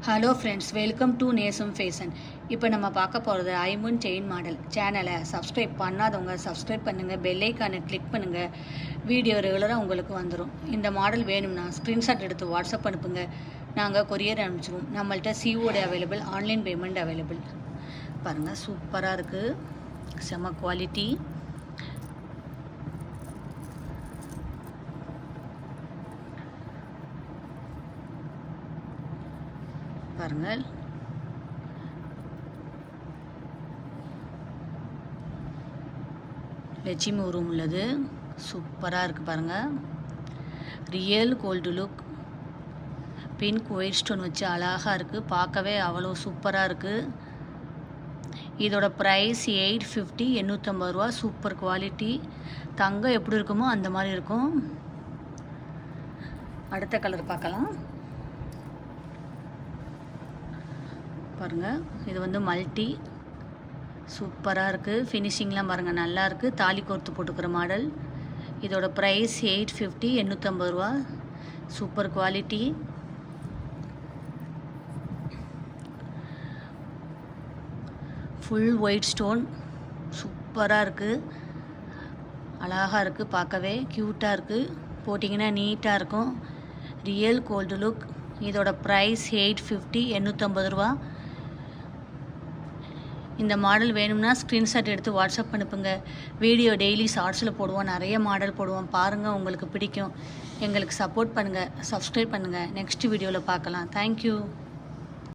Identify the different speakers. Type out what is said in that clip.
Speaker 1: Hello friends, welcome to நேசம் fashion. இப்போ நம்ம பார்க்க போகிறது ஐமுன் செயின் மாடல். சேனலை சப்ஸ்கிரைப் பண்ணாதவங்க சப்ஸ்கிரைப் பண்ணுங்கள், பெல் ஐக்கானை கிளிக் பண்ணுங்கள். வீடியோ ரெகுலராக உங்களுக்கு வந்துடும். இந்த மாடல் வேணும்னா ஸ்க்ரீன்ஷாட் எடுத்து வாட்ஸ்அப் அனுப்புங்க, நாங்கள் கொரியர் அனுப்பிச்சிடுவோம். நம்மள்ட்ட COD available, online payment available. பாருங்கள், சூப்பராக இருக்குது, செம குவாலிட்டி. பாருங்கள், லட்சுமி உருவம் உள்ளது, சூப்பராக இருக்குது. பாருங்கள், real gold look, pink white stone வச்சு அழகாக இருக்குது, பார்க்கவே அவ்வளோ சூப்பராக இருக்குது. இதோட ப்ரைஸ் 850, 850 ரூபா. Super quality. தங்கம் எப்படி இருக்குமோ அந்த மாதிரி இருக்கும். அடுத்த கலர் பார்க்கலாம். பாருங்கள், இது வந்து மல்டி, சூப்பராக இருக்குது. ஃபினிஷிங்லாம் பாருங்கள், நல்லா இருக்குது. தாலி கோர்த்து போட்டுக்கிற மாடல். இதோட ப்ரைஸ் 850, 850 ரூபா. Super quality. Full white stone, சூப்பராக இருக்குது, அழகாக இருக்குது, பார்க்கவே க்யூட்டாக இருக்குது. போட்டிங்கன்னா நீட்டாக இருக்கும். Real gold look. இதோட ப்ரைஸ் 850, 850 ரூபா. இந்த மாடல் வேணும்னா ஸ்க்ரீன்ஷாட் எடுத்து வாட்ஸ்அப் அனுப்புங்க. வீடியோ டெய்லி ஷார்ட்ஸில் போடுவோம், நிறைய மாடல் போடுவோம். பாருங்கள், உங்களுக்கு பிடிக்கும். எங்களுக்கு சப்போர்ட் பண்ணுங்கள், சப்ஸ்கிரைப் பண்ணுங்கள். நெக்ஸ்ட் வீடியோவில் பார்க்கலாம். தேங்க்யூ.